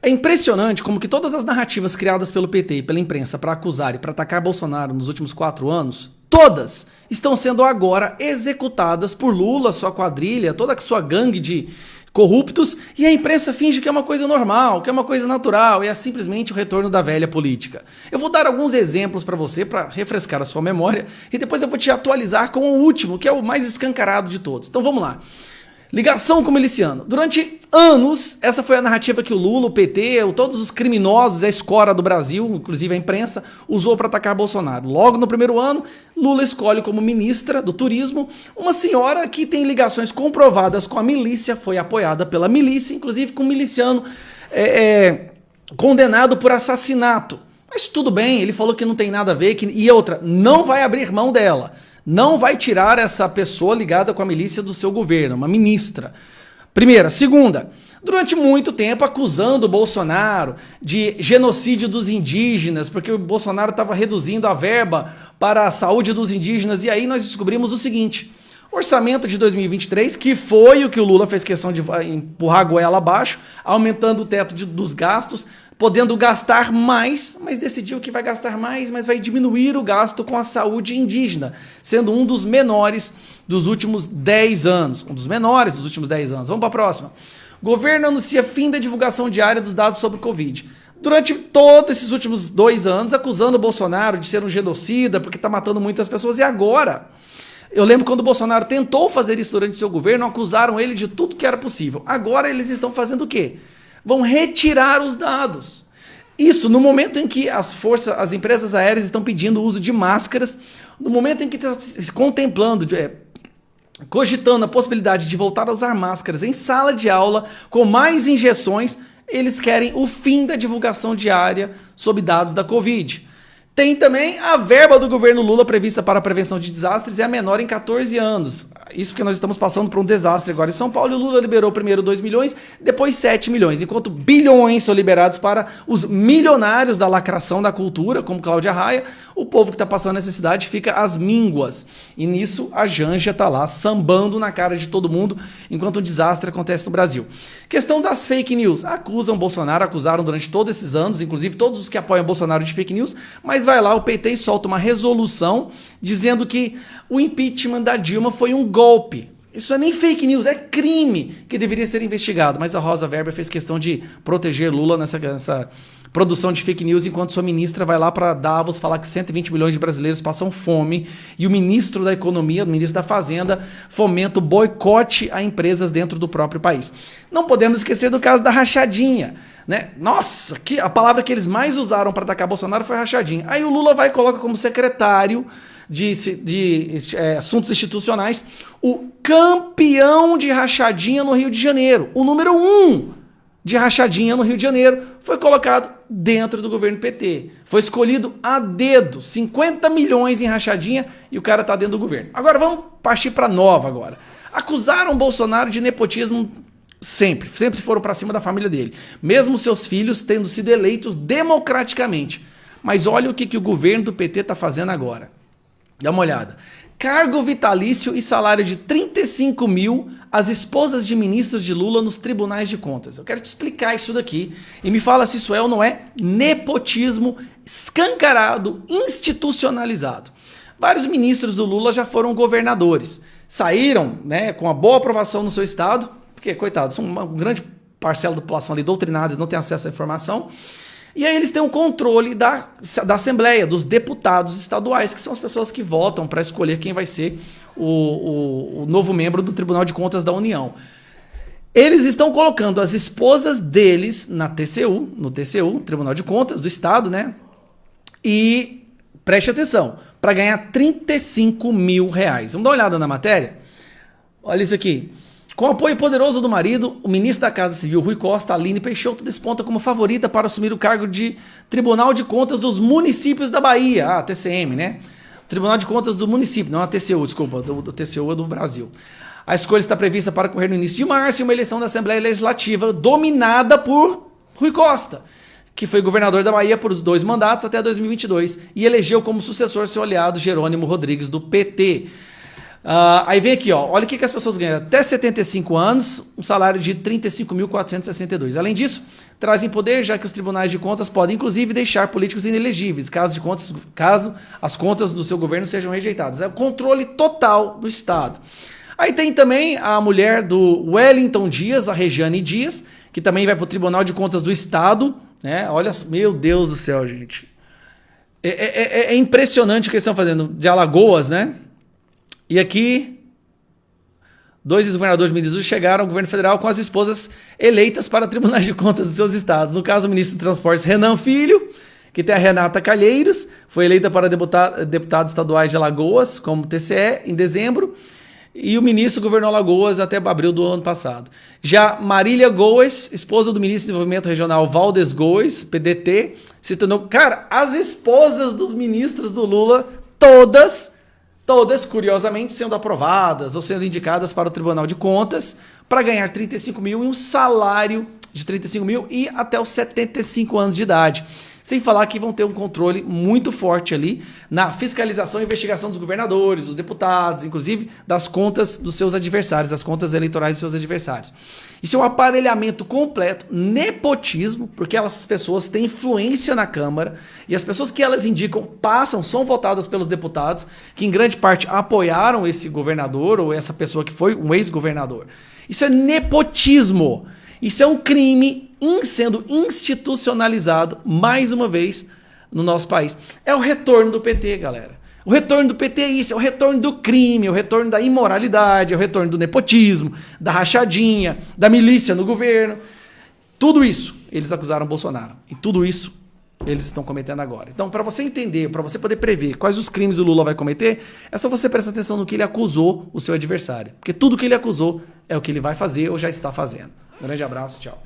É impressionante como que todas as narrativas criadas pelo PT e pela imprensa para acusar e para atacar Bolsonaro nos últimos 4 anos, todas estão sendo agora executadas por Lula, sua quadrilha, toda a sua gangue de corruptos, e a imprensa finge que é uma coisa normal, que é uma coisa natural, e é simplesmente o retorno da velha política. Eu vou dar alguns exemplos para você, para refrescar a sua memória, e depois eu vou te atualizar com o último, que é o mais escancarado de todos. Então vamos lá. Ligação com o miliciano. Durante anos, essa foi a narrativa que o Lula, o PT, todos os criminosos, a escora do Brasil, inclusive a imprensa, usou para atacar Bolsonaro. Logo no primeiro ano, Lula escolhe como ministra do turismo uma senhora que tem ligações comprovadas com a milícia, foi apoiada pela milícia, inclusive com um miliciano condenado por assassinato. Mas tudo bem, ele falou que não tem nada a ver, e outra, não vai abrir mão dela. Não vai tirar essa pessoa ligada com a milícia do seu governo, uma ministra. Primeira. Segunda, durante muito tempo acusando o Bolsonaro de genocídio dos indígenas, porque o Bolsonaro estava reduzindo a verba para a saúde dos indígenas, e aí nós descobrimos o seguinte: orçamento de 2023, que foi o que o Lula fez questão de empurrar a goela abaixo, aumentando o teto dos gastos, podendo gastar mais, mas decidiu que vai gastar mais, mas vai diminuir o gasto com a saúde indígena, sendo um dos menores dos últimos 10 anos. Um dos menores dos últimos 10 anos. Vamos para a próxima. Governo anuncia fim da divulgação diária dos dados sobre o Covid. Durante todos esses últimos 2 anos, acusando o Bolsonaro de ser um genocida, porque está matando muitas pessoas, e agora? Eu lembro quando o Bolsonaro tentou fazer isso durante seu governo, acusaram ele de tudo que era possível. Agora eles estão fazendo o quê? Vão retirar os dados. Isso no momento em que as empresas aéreas estão pedindo o uso de máscaras, no momento em que está se contemplando, cogitando a possibilidade de voltar a usar máscaras em sala de aula, com mais injeções, eles querem o fim da divulgação diária sobre dados da Covid. Tem também a verba do governo Lula prevista para a prevenção de desastres, é a menor em 14 anos. Isso porque nós estamos passando por um desastre agora em São Paulo, e o Lula liberou primeiro 2 milhões, depois 7 milhões, enquanto bilhões são liberados para os milionários da lacração da cultura, como Cláudia Raia. O povo que está passando necessidade fica às mínguas. E nisso a Janja está lá sambando na cara de todo mundo, enquanto um desastre acontece no Brasil. Questão das fake news. Acusam Bolsonaro, acusaram durante todos esses anos, inclusive todos os que apoiam Bolsonaro, de fake news, mas vai lá o PT e solta uma resolução dizendo que o impeachment da Dilma foi um golpe. Isso não é nem fake news, é crime que deveria ser investigado. Mas a Rosa Weber fez questão de proteger Lula nessa produção de fake news, enquanto sua ministra vai lá para Davos falar que 120 milhões de brasileiros passam fome, e o ministro da Economia, o ministro da Fazenda, fomenta o boicote a empresas dentro do próprio país. Não podemos esquecer do caso da rachadinha, né? Nossa, a palavra que eles mais usaram para atacar Bolsonaro foi rachadinha. Aí o Lula vai e coloca como secretário de assuntos institucionais o campeão de rachadinha no Rio de Janeiro, o número 1 de rachadinha no Rio de Janeiro, foi colocado dentro do governo PT. Foi escolhido a dedo, 50 milhões em rachadinha, e o cara está dentro do governo. Agora vamos partir para nova agora. Acusaram Bolsonaro de nepotismo sempre foram para cima da família dele, mesmo seus filhos tendo sido eleitos democraticamente. Mas olha o que o governo do PT está fazendo agora. Dá uma olhada. Cargo vitalício e salário de 35 mil às esposas de ministros de Lula nos tribunais de contas. Eu quero te explicar isso daqui e me fala se isso é ou não é nepotismo escancarado, institucionalizado. Vários ministros do Lula já foram governadores. Saíram, né, com uma boa aprovação no seu estado, porque, coitados, são uma grande parcela da população ali doutrinada e não tem acesso à informação. E aí eles têm o controle da Assembleia, dos deputados estaduais, que são as pessoas que votam para escolher quem vai ser o novo membro do Tribunal de Contas da União. Eles estão colocando as esposas deles no TCU, Tribunal de Contas do Estado, né? E preste atenção, para ganhar 35 mil reais. Vamos dar uma olhada na matéria? Olha isso aqui. Com o apoio poderoso do marido, o ministro da Casa Civil, Rui Costa, Aline Peixoto, desponta como favorita para assumir o cargo de Tribunal de Contas dos Municípios da Bahia, TCM, né? Tribunal de Contas do município, não a TCU, desculpa, do TCU é do Brasil. A escolha está prevista para ocorrer no início de março em uma eleição da Assembleia Legislativa dominada por Rui Costa, que foi governador da Bahia por 2 mandatos até 2022 e elegeu como sucessor seu aliado Jerônimo Rodrigues, do PT. Aí vem aqui, ó, olha o que as pessoas ganham. Até 75 anos, um salário de R$ 35.462. Além disso, trazem poder, já que os tribunais de contas podem, inclusive, deixar políticos inelegíveis, caso as contas do seu governo sejam rejeitadas. É o controle total do Estado. Aí tem também a mulher do Wellington Dias, a Regiane Dias, que também vai para o Tribunal de Contas do Estado. Né? Olha, meu Deus do céu, gente. É impressionante o que eles estão fazendo. De Alagoas, né? E aqui, 2 ex-governadores ministros chegaram ao governo federal com as esposas eleitas para tribunais de contas dos seus estados. No caso, o ministro de Transportes, Renan Filho, que tem a Renata Calheiros, foi eleita para deputados estaduais de Alagoas, como TCE, em dezembro, e o ministro governou Alagoas até abril do ano passado. Já Marília Goes, esposa do ministro de Desenvolvimento Regional Valdes Goes, PDT, se tornou... Cara, as esposas dos ministros do Lula, todas, curiosamente, sendo aprovadas ou sendo indicadas para o Tribunal de Contas para ganhar 35 mil e um salário de 35 mil e até os 75 anos de idade. Sem falar que vão ter um controle muito forte ali na fiscalização e investigação dos governadores, dos deputados, inclusive das contas dos seus adversários, das contas eleitorais dos seus adversários. Isso é um aparelhamento completo, nepotismo, porque as pessoas têm influência na Câmara e as pessoas que elas indicam são votadas pelos deputados, que em grande parte apoiaram esse governador ou essa pessoa que foi um ex-governador. Isso é nepotismo. Isso é um crime sendo institucionalizado, mais uma vez, no nosso país. É o retorno do PT, galera. O retorno do PT é isso, é o retorno do crime, é o retorno da imoralidade, é o retorno do nepotismo, da rachadinha, da milícia no governo. Tudo isso eles acusaram Bolsonaro. E tudo isso eles estão cometendo agora. Então, para você entender, para você poder prever quais os crimes o Lula vai cometer, é só você prestar atenção no que ele acusou o seu adversário. Porque tudo que ele acusou é o que ele vai fazer ou já está fazendo. Um grande abraço, tchau.